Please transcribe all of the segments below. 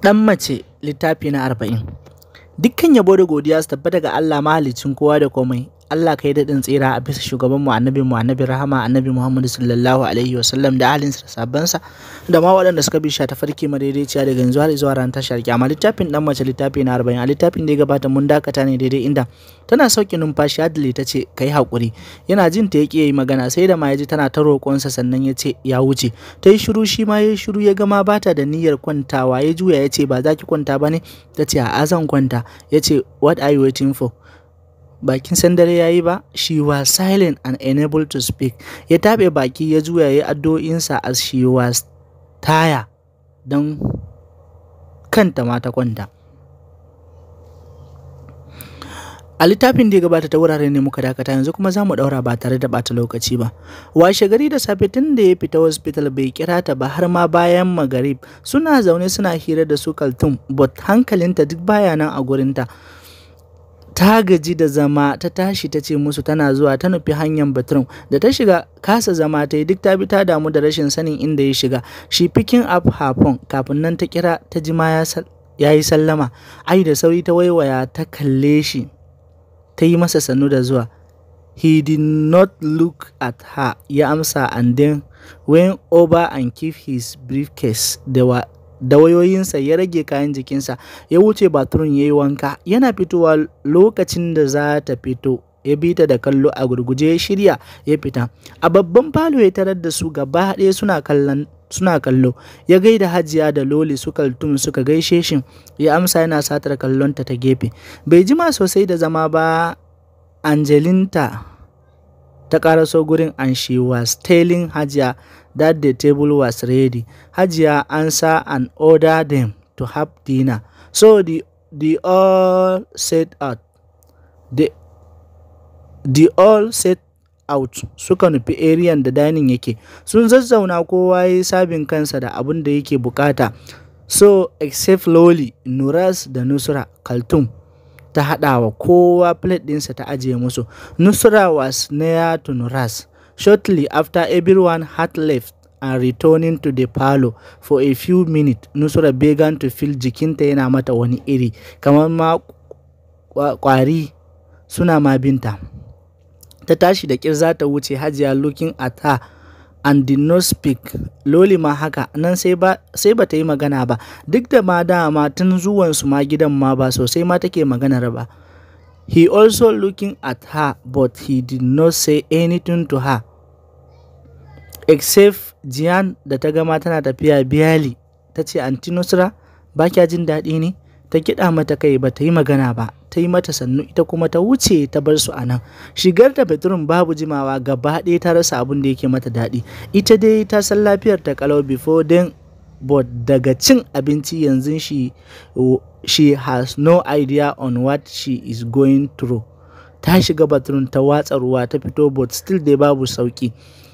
Ɗan mace littafi na 40. Dukkan yabo da godiya su tabbata ga Allah mahaliccin kowa da komai. Allah kai daɗin tsira a bisa shugabanmu annabi rahama annabi Muhammadu sallallahu alaihi wasallam da ahalinsa da sabansa da ma waɗanda suka bi ta farki madaidaiciya daga yanzu har zuwa ran tashar kiyama. Littafin ɗan mace littafi na 40. A littafin da ya gabata mun dakata ne daidai inda tana sauke numfashi Adli ta ce kai haƙuri. Yana jin ta yake yi magana sai da ma ya ji tana ta roƙonsa sannan ya ce ya wuce. Ta yi shiru shi ma ya yi shiru ya gama bata da niyyar kwantawa ya juya ya ce ba za ki kwanta ba ne? Ta ce a zan kwanta. Ya ce what are you waiting for? Bakin san dare yayi ba. She was silent and unable to speak. Ya taɓe baki ya juya ya addu'o'insa as she was tired don kanta ma ta kwanta. A littafin da ya gabata ta wurare ne muka dakata, yanzu kuma za mu ɗaura ba tare da ɓata lokaci ba. Washe gari da safe tun da ya fita hospital bai kira ta ba har ma bayan magarib suna zaune suna hira da su Kaltum, but hankalinta duk baya nan a gurinta. Ta gaji da zama ta tashi ta ce musu tana zuwa ta nufi hanyar bathroom. Da ta shiga kasa zama ta yi duk ta bi ta damu da rashin sanin inda ya shiga. She picking up her phone kafin nan ta kira ta ji ma ya yi sallama. Ai da sauri ta waiwaya ta kalle shi ta yi masa sannu da zuwa. He did not look at her, ya amsa, and then went over and keep his briefcase da wayoyinsa ya rage kayan jikinsa ya wuce bathroom ya yi wanka. Yana fitowa lokacin da za ta fito ya bi ta da kallo a gurguje ya shirya ya fita. A babban falo ya tarar da su gaba ɗaya suna kallo. Ya gaida Hajiya da Loli su Kaltum suka gaishe shi ya amsa yana satar kallonta ta gefe. Bai jima sosai da zama ba Angelinta ta karaso gurin and she was telling Hajiya that the table was ready. Hajiya answered and ordered them to have dinner. So they all set out. They all set out suka nufi area da dining yake. Sun zazzauna kowa ya sabin kansa da abin da yake bukata. So except Loli, Nuras da Nusra, Kaltum ta haɗawa kowa plate ɗinsa ta ajiye musu. Nusra was near to Nuras. Shortly after everyone had left and returning to the parlor for a few minutes, Nusra began to feel jikinta yana mata wani iri, kamar ma ƙwari suna ma binta. Ta tashi da ƙyar za ta wuce. Hajiya looking at her and did not speak. Loli ma haka nan sai ba ta yi magana ba, duk da ma dama tun zuwansu ma gidan ma ba sosai ma take maganar ba. He also looking at her but he did not say anything to her except Jiyan da ta gama tana tafiya biyali ta ce Aunty Nusra ba kya jin daɗi ne? Ta kiɗa mata kai ba ta yi magana ba, ta yi mata sannu ita kuma ta wuce ta bar su a nan. Shigar ta bedroom babu jimawa gaba ɗaya ta rasa abin da yake mata daɗi. Ita dai ta san lafiyar ta kalau before then, but daga cin abinci yanzu she has no idea on what she is going through. Ta shiga bathroom ta watsa ruwa ta fito but still dai babu sauki.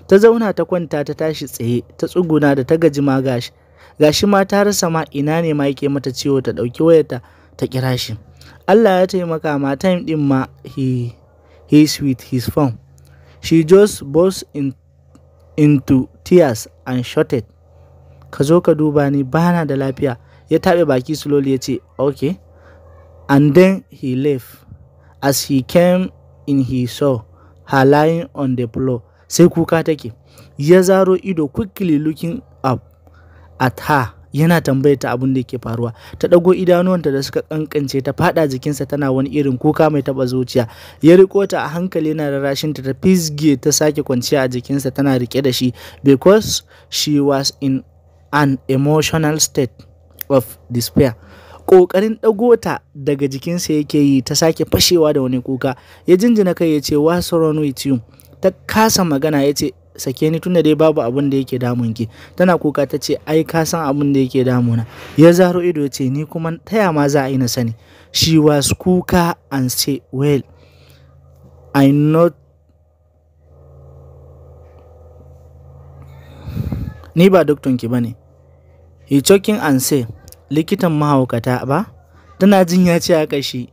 Ta zauna ta kwanta ta tashi tsaye ta tsuguna da ta gaji ma gashi ma ta rasa ma ina ne ma yake mata ciwo ta ɗauki wayarta ta kira shi. Allah ya taimaka ma time ɗin ma he is with his phone. She just burst into tears and shouted, ka zo ka duba ni bana da lafiya. Ya taɓe baki slowly ya ce okay, and then he left. As he came in he saw her lying on the floor. Sai kuka take. Ya zaro ido quickly looking up at her yana tambayar ta abin da yake faruwa. Ta ɗago idanuwanta da suka kankance ta faɗa jikinsa tana wani irin kuka mai taɓa zuciya. Ya riko ta a hankali yana rarrashinta ta fisge ta sake kwanciya a jikinsa tana rike da shi because she was in an emotional state of despair. Ƙoƙarin ɗago ta daga jikinsa yake yi ta sake fashewa da wani kuka. Ya jinjina kai ya ce what's wrong with you? Ta kasa magana ya ce sake ni tunda dai babu abin da yake damunki. Tana kuka ta ce ai ka san abin da yake damuna. Ya zaro ido ya ce ni kuma taya ma za a yi na sani. She was kuka and say well I not ni ba doktonki bane. He choking and say likitan mahaukata ba? Tana jin ya ce haka shi.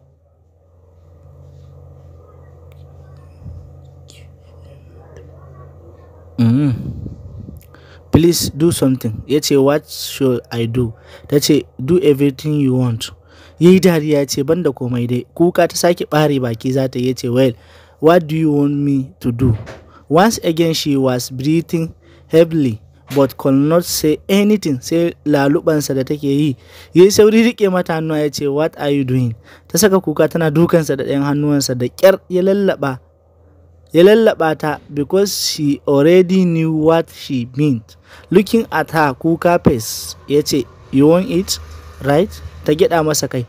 please do something. Ya ce what should I do? Ta ce do everything you want. Ya yi dariya ce banda komai dai. Kuka ta sake ɓare baki za ta. Ya ce well, what do you want me to do? Once again she was breathing heavily but could not say anything. Sai lalubansa da take yi. Ya yi sauri riƙe mata hannuwa ya ce what are you doing? Ta saka kuka tana dukansa da ɗayan hannuwansa da ƙyar ya lallaba ta because she already knew what she meant. Looking at her kuka face ya ce you want it right? Ta gyaɗa masa kai.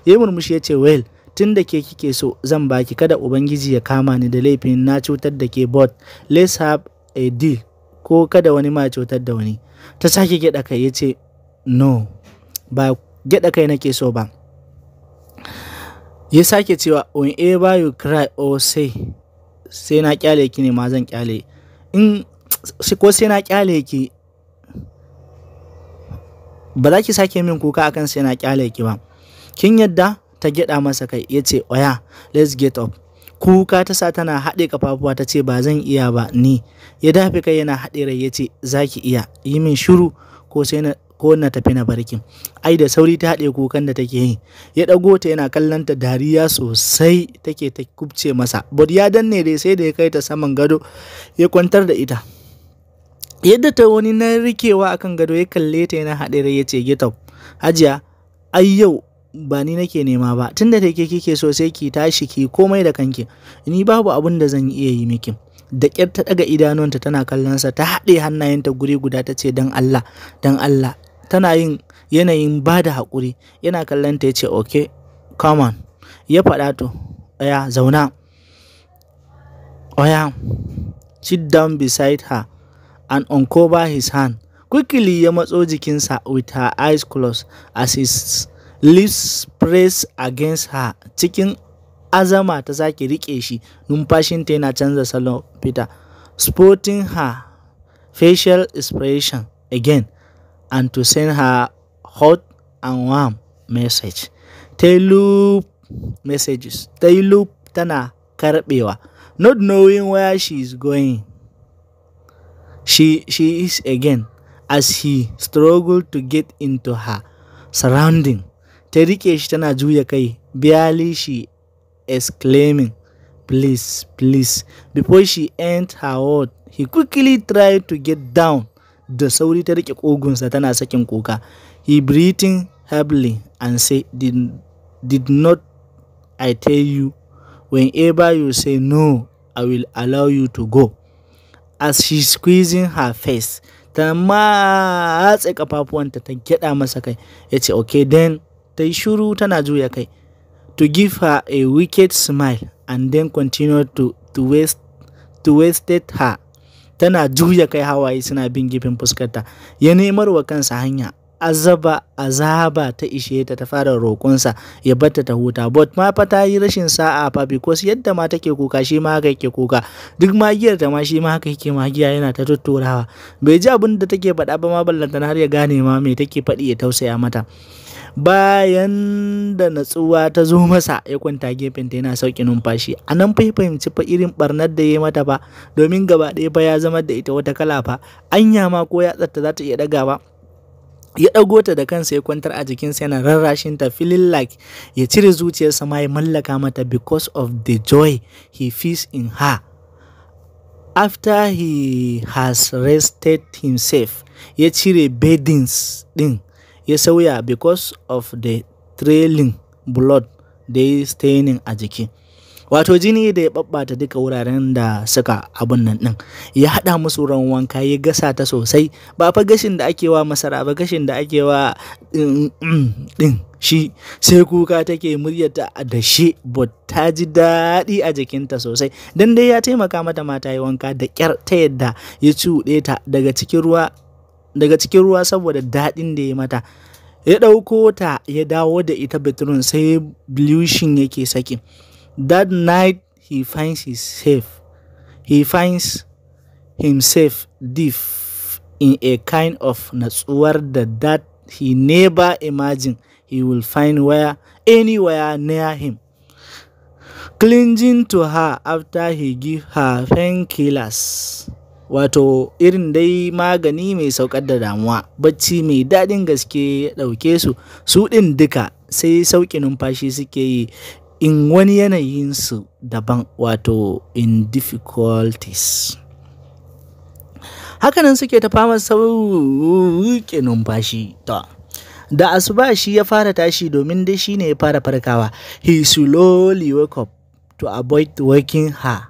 Ya yi murmushi ya ce well, tun da ke kike so zan baki, kada ubangiji ya kama ni da laifin na cutar da ke, but let's have a deal, ko kada wani ma cutar da wani. Ta sake gyaɗa kai ya ce no, ba gyaɗa kai nake so ba. Ya sake cewa whenever you cry or say sai na kyale ki ne ma zan kyale, in ko sai na kyale ki ba za ki sake min kuka akan sai na kyale ki ba, kin yadda? Ta gyada masa kai. Ya ce oya let's get up. Kuka ta sa tana haɗe kafafuwa ta ce ba zan iya ba ni. Ya dafe kai yana haɗe rai ya ce za ki iya, yi min shiru ko na tafi na barkin. Ai da sauri ta haɗe kukan da take yi. Ya ɗago ta yana kallon ta, dariya sosai take ta kubce masa, but ya danne dai sai da ya kai ta saman gado ya kwantar da ita. Yadda ta wani na rikewa akan gado ya kalle ta yana haɗe rai ya ce get up. Hajiya ai yau ba ni nake nema ba, tunda take kike so sai ki tashi ki komai da kanki, ni babu abun da zan iya yi miki. Da ƙyar ta ɗaga idanunta tana kallonsa, ta haɗe hannayenta guri guda ta ce don Allah, don Allah. Tana yin yanayin ba da haƙuri. Yana kallonta ya ce okay come on. Ya faɗa to oya zauna. Oya sit down beside her and uncover his hand. Quickly ya matso jikinsa with her eyes closed as his lips pressed against her. Cikin azama ta sake riƙe shi, numfashinta yana canza salon fita, spotting her facial expression again and to send her hot and warm message. Ta yi loop tana karɓewa, not knowing where she is going. She is again as he struggled to get into her surrounding. Ta riƙe shi tana juya kai, barely she exclaiming please please. Before she ended her word he quickly tried to get down. Da sauri ta riƙe ƙugunsa tana sakin kuka. He breathing heavily and say did not I tell you, whenever you say no I will allow you to go. As she squeezing her face ta matse kafafuwanta ta gyaɗa masa kai. Ya ce okay then. Ta yi shuru tana juya kai to give her a wicked smile and then continue to waste her. Tana juya kai, hawaye suna bin gefen fuskarta. Ya nemar wa kansa hanya. Azaba ta ishe ta fara roƙonsa ya batta ta huta, but ma fa ta yi rashin sa'a fa, because yadda ma take kuka shi ma haka yake kuka, duk magiyar ta ma shi ma haka yake magiya, yana ta tutturawa. Bai ji abin da take faɗa ba ma, ballantana har ya gane ma me take faɗi ya tausaya mata. Bayan da natsuwa ta zo masa ya kwanta gefenta yana sauƙi numfashi. A nan fa fahimci fa irin barnar da ya yi mata ba, domin gaba ɗaya fa ya zama da ita wata kala fa. Anya ma ko yatsarta za ta iya ɗagawa. Ya ɗago ta da kansa ya kwantar a jikinsa yana rarrashin ta, feeling like ya cire zuciyarsa ma ya mallaka mata because of the joy he feels in her. After he has rested himself, ya cire beddings ɗin ya sauya because of the trailing blood da ya staining a jiki. Wato jini da ya babbata duka wuraren da suka abun nan din, ya hada musu ruwan wanka, ya gasa ta sosai. Ba fa gashin da ake wa masara ba, gashin da ake wa din shi. Sai kuka take, muryarta a dashe, but ta ji daɗi a jikinta sosai, dan dai ya taimaka mata ma ta yi wanka da ƙyar, ta yadda ya cuɗe ta daga cikin ruwa saboda daɗin da ya mata. Ya ɗauko ta ya dawo da ita bedroom, sai blushing yake saki. That night he finds himself deep in a kind of natsuwar that he never imagined he will find anywhere near him. Clinging to her after he gave her painkillers wato irin dai magani mai saukar da damuwa. Bacci mai daɗin gaske ya ɗauke su, su ɗin duka sai sauƙi numfashi suke yi in wani yanayinsu daban, wato in difficulties. Hakanan suke ta fama sauƙi numfashi. Da asuba shi ya fara tashi domin dai shi ne ya fara farkawa. He slowly woke up to avoid waking her.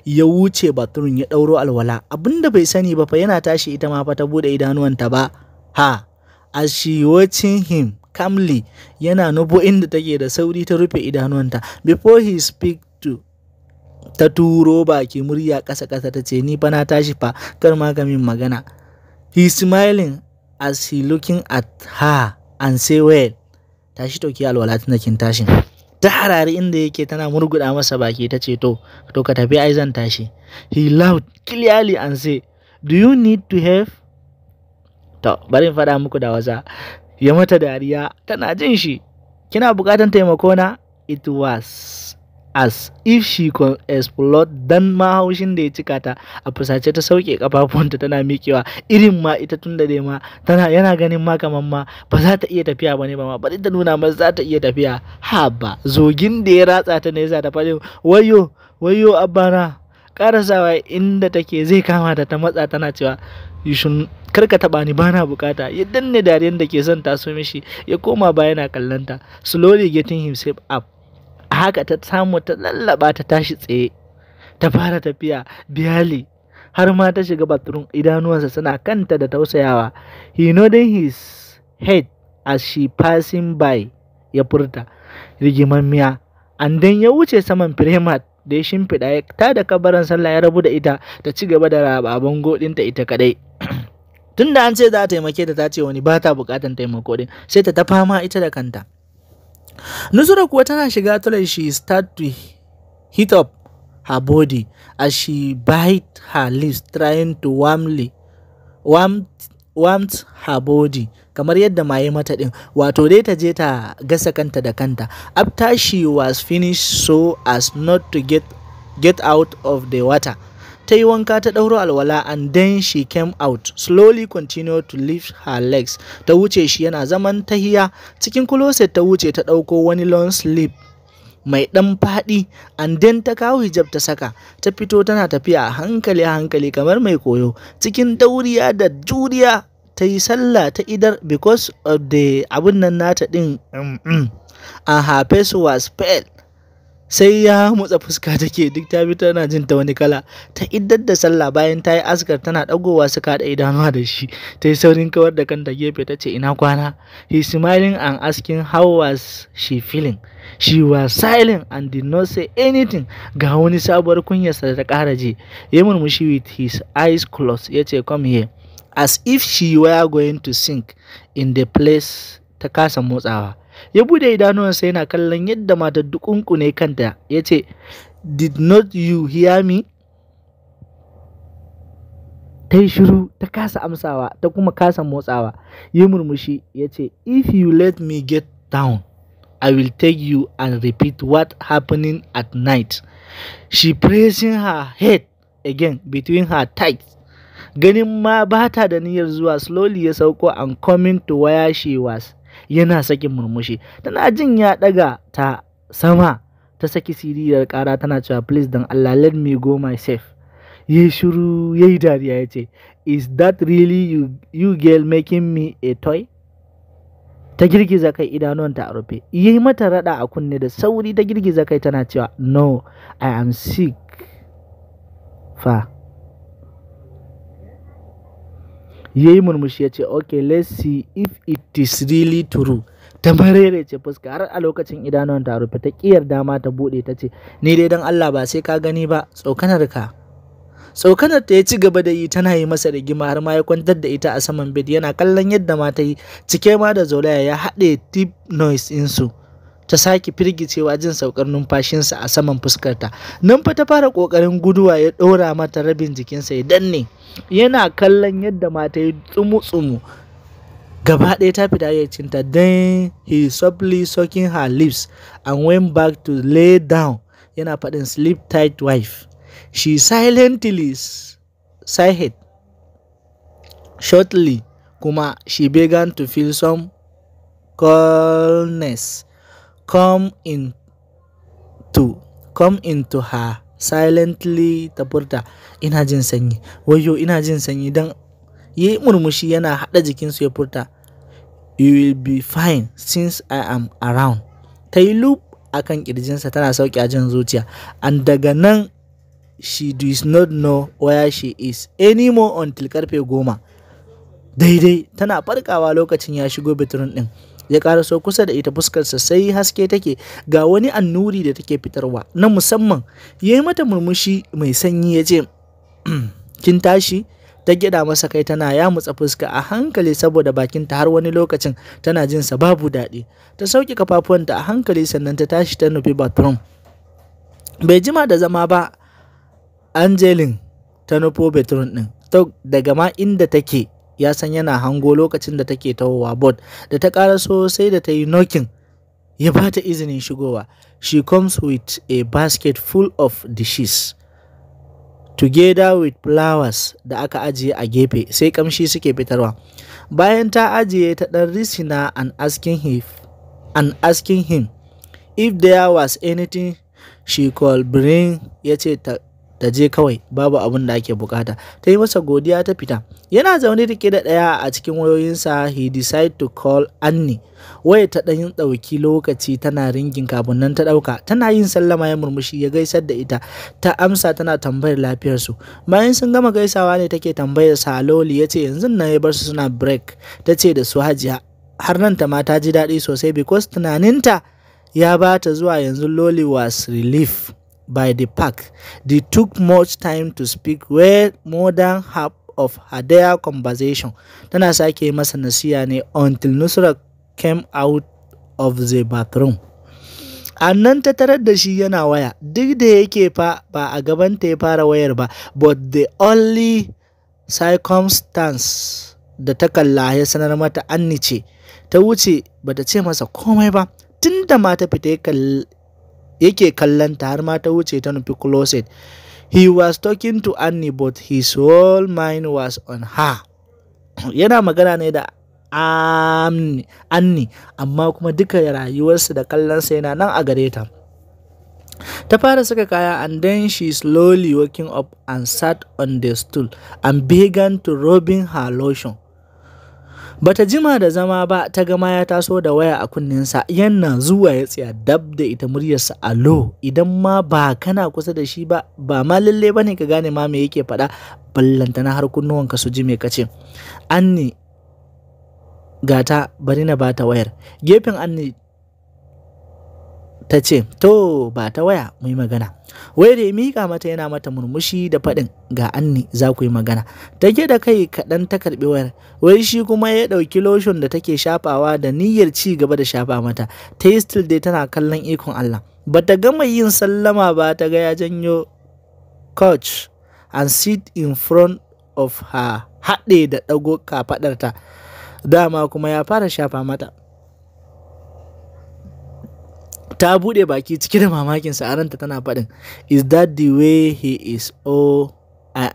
Ya wuce bathroom ya ɗauro alwala. Abinda bai sani ba fa yana tashi ita ma fa ta bude idanuwanta ba. As she watching him calmly, yana nufo inda take da sauri ta rufe idanuwanta. Before he speak to, ta turo baki murya ƙasa-ƙasa ta ce, ni fa na tashi fa, kar ma ga min magana. He smiling as he looking at her and say, well, tashi toki alwala tun da kin tashin. Ta harari inda yake tana murguda masa baki ta ce, to ka tafi ai zan tashi. He laughed clearly and say, do you need to help? To bari in faɗa muku da wasa. Ya mata dariya, tana jin shi. Kina buƙatar taimako na? It was as if she could explode. Dan ma haushin da ya cika ta, a fusace ta sauke kafafunta tana miƙewa. Irin ma ita tun da dai ma yana ganin ma kaman ma ba za ta iya tafiya ba ne ba ma, bari ta nuna masa za ta iya tafiya. Haba, zogin da ya ratsa ta ne yasa ta faɗi wayo abana. Karasawa inda take zai kama ta matsa tana cewa, karka taba ni, bana bukata. Ya danne dariyar da ke son taso mishi, ya koma baya yana kallanta. Slowly getting himself up. Haka ta samu ta lallaba ta tashi tsaye, ta fara tafiya biyali har ma ta shiga bathroom. Idanuwansa suna kanta da tausayawa. He nodded his head as she passing by. Ya furta rigimammiya, and then ya wuce saman premat da ya shimfiɗa, ya tada kabaran sallah ya rabu da ita ta ci gaba da rababan godinta ita kadai. Tunda an ce za a taimake ta ce wani ba ta bukatan taimako din, sai ta fama ita da kanta. Nusra kuwa tana shiga toilet, she start to heat up her body as she bite her lips trying to warm her body, kamar yadda maye mata din, wato dai ta je ta gasa kanta da kanta. After she was finished so as not to get out of the water, ta yi wanka ta ɗauro alwala, and then she came out, slowly continued to lift her legs. Ta wuce shi yana zaman tahiya cikin closet, ta wuce ta ɗauko wani long sleeve mai ɗan faɗi, and then ta kawo hijab ta saka, ta fito tana tafiya a hankali kamar mai koyo. Cikin dauriya da juriya ta yi sallah ta idar, because of the abun nan nata ɗin, and her face was pale. Sai ya motsa fuska take, duk ta bi tana jin ta wani kala. Ta iddar da sallah bayan ta yi askar tana dagowa suka haɗa idanuwa da shi. Ta yi saurin kawar da kanta gefe ta ce, ina kwana? He smiling and asking how was she feeling. She was silent and did not say anything. Ga wani sabuwar kunyarsa da ta ƙara ji. Ya murmushi with his eyes closed, ya ce, come here, as if she were going to sink in the place. Ta kasa motsawa. Ya bude idanuwansa yana kallon yadda matar dukunkune kanta, ya ce, did not you hear me? Ta yi shiru, ta kasa amsawa, ta kuma kasa motsawa. Ya murmushi ya ce, if you let me get down, I will take you and repeat what happening at night. She pressing her head again between her thighs. Ganin ma ba ta da niyyar zuwa, slowly ya sauko and coming to where she was. Yana sakin murmushi, tana jin ya daga ta sama, ta saki siririyar kara tana cewa, please dan Allah, let me go myself. Yayi shiru, yayi dariya ya ce, is that really you girl making me a toy? Ta girgiza kai, idanuwanta a rufe. Yayi mata rada a kunne da sauri, ta girgiza kai tana cewa, no, I am sick fa. Yayi murmushi ya ce, okay, let's see if it is really true. Ta marerece fuska, har a lokacin idanuwan ta rufe, ta kiyar dama ta bude, ta ce, ni dai dan Allah ba sai ka gani ba, tsokanar ta ya ci gaba da yi, tana yi masa rigima, har ma ya kwantar da ita a saman bed yana kallon yadda ma ta yi, cike ma da zolaya, ya haɗe deep noise insu. Ta sake firgicewa jin saukar numfashinsa a saman fuskarta. Nan fa ta fara kokarin guduwa, ya ɗora mata rabin jikinsa ya danne. Yana kallon yadda mata yi tsumu-tsumu, gaba ɗaya ta fita hayyacinta. Then he softly sucking her lips and went back to lay down, yana faɗin sleep tight wife. She silently sighed shortly, kuma she began to feel some coldness come into her. Silently ta furta, ina jin sanyi, wayo ina jin sanyi. Dan yi murmushi yana haɗa jikinsu ya furta, you will be fine since I am around. Ta yi loop a kan ƙirjinsa tana sauƙi a jin zuciya, and daga nan she does not know where she is anymore until karfe 10 daidai. Tana farkawa lokacin ya shigo bedroom ɗin, ya karaso kusa da ita, fuskarsa sai haske take, ga wani annuri da take fitarwa na musamman. Ya yi mata murmushi mai sanyi ya ce, kin tashi? Ta gida masa kai tana yamutsa fuska a hankali saboda bakinta har wani lokacin tana jinsa babu daɗi. Ta sauke kafafuwanta a hankali sannan ta tashi ta nufi bathroom. Bai jima da zama ba, Angelin ta nufo bedroom ɗin. Daga ma inda take ya san yana hango lokacin da take tahowa, but da ta karaso sai da ta yi knocking ya ba ta izinin shigowa. She comes with a basket full of dishes together with flowers da aka ajiye a gefe, sai kamshi suke fitarwa. Bayan ta ajiye ta dan risina and asking him if there was anything she could bring, ya ce ta je kawai, babu abin da ake bukata. Ta yi masa godiya ta fita. Yana zaune rike da ɗaya a cikin wayoyinsa, he decided to call Annie. Waya ta ɗan ɗauki lokaci tana ringin kafin nan ta ɗauka. Tana yin sallama ya murmushi ya gaisar da ita. Ta amsa tana tambayar lafiyarsu. Bayan sun gama gaisawa ne take tambayar sa Loli, ya ce yanzu nan ya bar su suna break. Ta ce da su Hajiya, har nan ta ma ta ji daɗi sosai because tunaninta ya ba ta zuwa yanzu. Loli was relieved by the fact they took much time to speak, where more than half of their conversation. Tana sake masa nasiya ne until Nusra came out of the bathroom. Annan ta tarar da shi yana waya, duk da yake fa ba a gabanta ya fara wayar ba, but the only circumstance da ta kalla ya sanar mata Annie ce. Ta wuce bata ce masa komai ba, tunda ma ta fita yake kallanta har ma ta wuce ta nufi closet. He was talking to Annie but his whole mind was on her. Yana magana ne da Annie amma kuma duka rayuwarsa da kallonsa yana nan a gare ta. Ta fara saka kaya and then she slowly waking up and sat on the stool and began to rubbing her lotion. Bata jima da zama ba ta gama ya taso da waya a kunninsa, yana zuwa ya tsaya dab da ita, muryarsa a low. Idan ma ba kana kusa da shi ba ma lalle bane ka gane ma me yake faɗa, ballantana har kunnuwanka su ji me kace. Annie gata, bari na bata wayar. Gefen Annie ta ce, to ba ta waya mu yi magana. Wayar ya miƙa mata yana mata murmushi da faɗin, ga Annie za ku yi magana. Take da kai kaɗan ta karɓi wayar. Wai shi kuma ya ɗauki lotion da take shafawa da niyyar ci gaba da shafa mata. Ta yi still dai tana kallon ikon Allah. Bata gama yin sallama ba ta ga ya janyo couch and sit in front of her, haɗe da ɗago kafaɗarta. Dama kuma ya fara shafa mata. Ta buɗe baki cike da mamakinsa a ranta tana faɗin, is that the way he is? Oh, I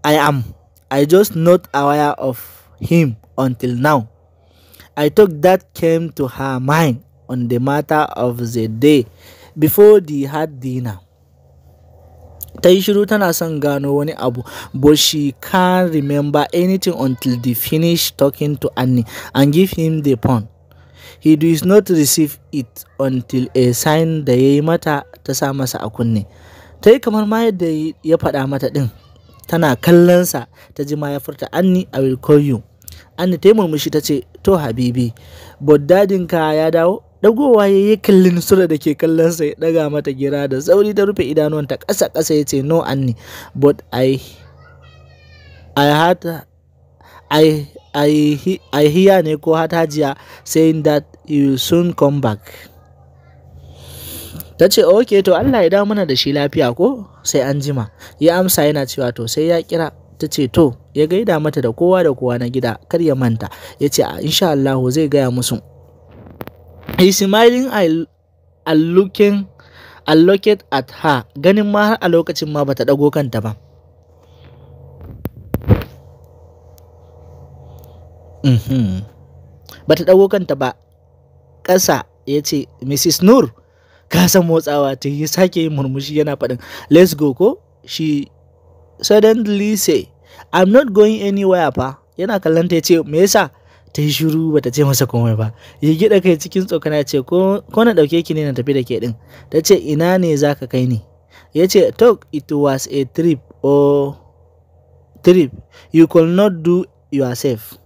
am. I just not aware of him until now. I thought that came to her mind on the matter of the day before they had dinner. Ta yi shiru tana son gano wani abu, but she can't remember anything until they finish talking to Annie and give him the phone. He does not receive it until a sign da ya yi mata ta sa masa a kunne. Ta yi kamar ma yadda ya faɗa mata ɗin. Tana kallonsa ta ji ma ya furta, Annie, I will call you. Annie ta yi murmushi ta ce, to Habibi, but dadinka ya dawo? Dagowa ya yi kalli Nusra da ke kallonsa, ya ɗaga mata gira da sauri ta rufe idanuwanta ƙasa-ƙasa ya ce, no Annie, but I hear ne ko Hajiya saying that you will soon come back. Ta ce, okay, to Allah ya dawo mana da shi lafiya ko? Sai an jima. Ya amsa yana cewa to sai ya kira. Ta ce to, ya gaida mata da kowa na gida, kar ya manta. Ya ce insha Allah zai gaya musu. He's smiling and looking and looked at her, ganin ma har a lokacin ma bata dago kanta ba. Bata dago kanta ba. Ƙasa ya ce, Mrs. Nur, ka san motsawa ta yi, sake yin murmushi yana faɗin, let's go ko? She suddenly say, I'm not going anywhere fa. Yana kallon ta ya ce, me yasa? Ta yi shiru bata ce masa komai ba. Ya gida kai cikin tsokana ya ce, ko na ɗauke ki ne na tafi da ke ɗin? Ta ce, ina ne za ka kai ni? Ya ce, talk, it was a trip you could not do yourself.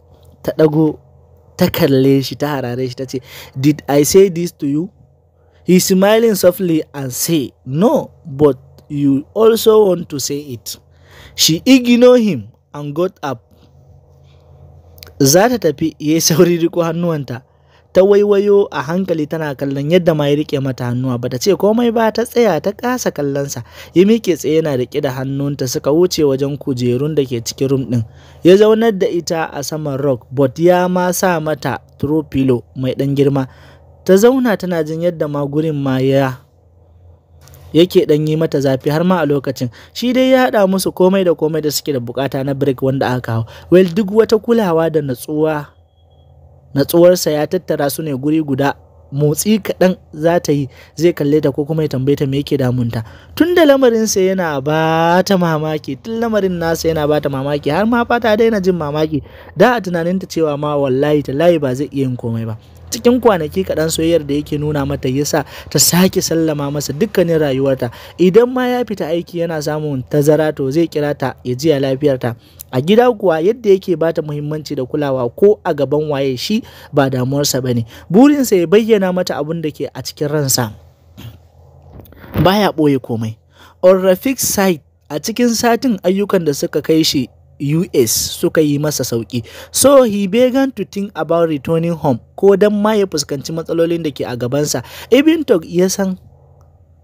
Ta ɗago ta kalle shi, ta harare shi, ta ce, did I say this to you? He smiling softly and say, no, but you also want to say it. She ignored him and got up. Za ta tafi, ya yi sauri riko hannuwanta. Ta waiwayo a hankali tana kallon yadda ma ya rike mata hannuwa, bata ce komai ba, ta tsaya ta kasa kallonsa. Ya miƙe tsaye yana rike da hannunta, suka wuce wajen kujerun da ke cikin room ɗin. Ya zaunar da ita a saman rock, but ya ma sa mata throw pillow mai ɗan girma. Ta zauna tana jin yadda ma gurin ma yake ɗan yi mata zafi har ma a lokacin. Shi dai ya haɗa musu komai da komai da suke da bukata na break wanda aka kawo. Well, duk wata kulawa da natsuwarsa ya tattara su ne guri guda. Motsi kaɗan za ta yi zai kalle ta ko kuma ya tambaye ta me yake damunta. Tun da lamarinsa yana ba ta mamaki, tun lamarin nasa yana ba ta mamaki, har ma fata daina jin mamaki. Da a tunaninta cewa ma wallahi tallahi ba zai iya yin komai ba. Cikin kwanaki kaɗan soyayyar da yake nuna mata yasa ta sake sallama masa dukkanin rayuwarta. Idan ma ya fita aiki yana samun tazara to zai kira ta ya ji lafiyarta. A gida kuwa yadda yake bata muhimmanci da kulawa ko a gaban waye shi ba damuwarsa bane. Burinsa ya bayyana mata abin da ke a cikin ransa. Baya ɓoye komai. On Rafiq's side, a cikin satin ayyukan da suka kai shi US suka yi masa sauki. So he began to think about returning home, ko dan ma ya fuskanci matsalolin da ke a gabansa. Ibn Tog ya san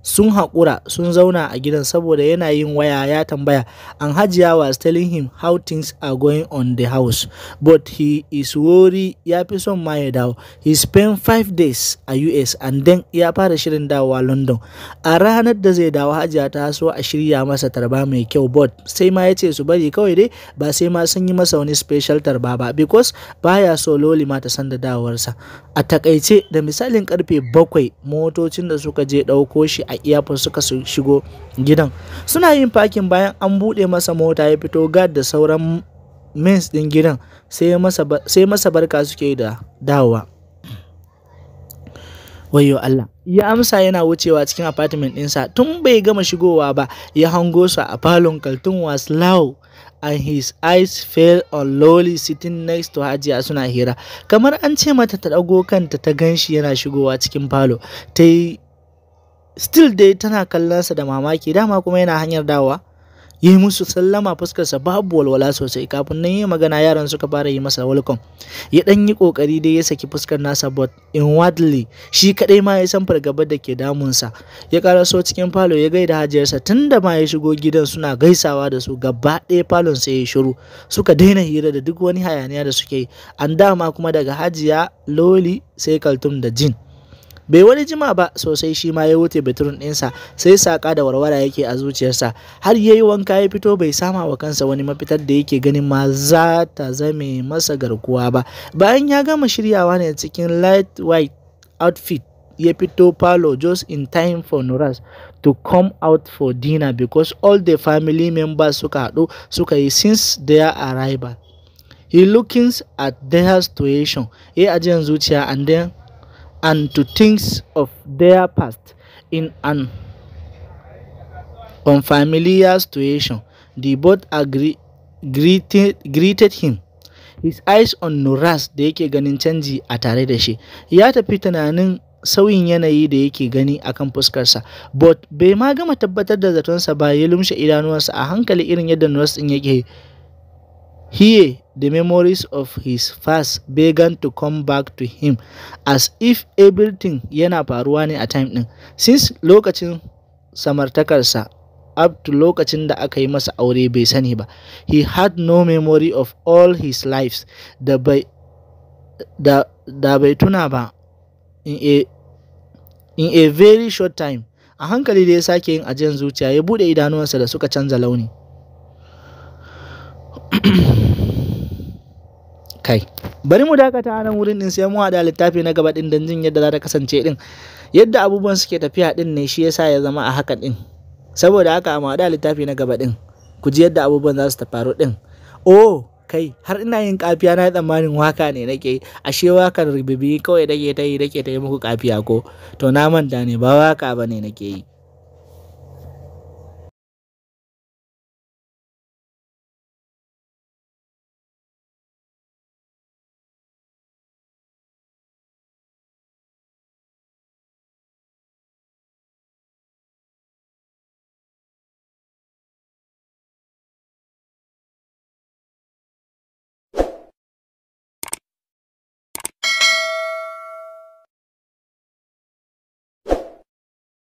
sun haƙura sun zauna a gidan saboda yana yin waya ya tambaya, and Hajiya was telling him how things are going on the house, but he is worried. Ya fi son ma ya dawo. He spent 5 days a US and then ya fara shirin dawowa London. A ranar da zai dawo Hajiya ta so a shirya masa tarba mai kyau, but sai ma ya ce su bari kawai dai, ba sai ma sun yi masa wani special tarba ba, because baya so Loli ma ta san da dawowarsa. A takaice da misalin karfe 7 motocin da suka je ɗauko shi a airport suka shigo gidan. Suna yin parking, bayan an buɗe masa mota ya fito, guard da sauran mens ɗin gidan sai masa barka suke da dawowa. Wayyo Allah, ya amsa yana wucewa cikin apartment ɗinsa. Tun bai gama shigowa ba ya hango su a falon. Kaltun was loud and his eyes fell on Loli sitting next to Hajiya suna hira. Kamar an ce mata ta ɗago kanta ta ganshi yana shigowa cikin falo. Ta yi still dai tana kallonsa da mamaki, dama kuma yana hanyar dawowa. Yi musu sallama, fuskarsa babu walwala sosai. Kafin nan yi magana yaran suka fara yi masa welcome. Ya dan yi kokari dai ya saki fuskar nasa, but inwardly shi kadai ma ya san fargabar da ke damunsa. Ya karaso cikin falo ya gaida hajiyarsa. Tunda ma ya shigo gidan suna gaisawa da su, gaba ɗaya falon sai ya shiru. Suka daina hira da duk wani hayaniya da suke yi. An dama kuma daga Hajiya, Loli sai Kaltum da Jin. Bai wani jima ba sosai shi ma ya wuce bedroom ɗinsa, sai saka da warwara yake a zuciyarsa. Har yayi wanka ya fito, bai sama wa kansa wani mafitar da yake ganin ma za ta zame masa garkuwa ba. Bayan ya gama shiryawa ne cikin light white outfit, ya fito palo just in time for Nuras to come out for dinner, because all the family members suka haɗu suka yi since their arrival. He looking at their situation, ya ajiyar zuciya and to think of their past in an unfamiliar situation. They both greeted him, his eyes on Nuras da yake ganin canji a tare da shi. Ya tafi tunanin sauyin yanayi da yake gani akan fuskarsa, but bai ma gama tabbatar da zatonsa ba, ya lumshe idanuwansa a hankali irin yadda Nuras din yake. Here, the memories of his past began to come back to him, as if everything yana faruwa ne a time ɗin. Since lokacin samartakarsa up to lokacin da aka yi masa aure bai sani ba. He had no memory of all his lives da bai tuna ba in a very short time. A hankali da ya sake yin ajiyar zuciya ya buɗe idanuwansa da suka canza launi. Kai, bari mu dakata a nan wurin din sai mu haɗa littafi na gaba din don jin yadda za ta kasance din. Yadda abubuwan suke tafiya din ne shi yasa ya zama a haka din. Saboda haka mu haɗa littafi na gaba din. Ku ji yadda abubuwan za su faru din. Oh, kai, har ina yin kafiya na tsammanin waka ne nake yi. Ashe wakar rububi kawai nake ta yi muku kafiya ko? To na manta ne ba waka bane nake yi.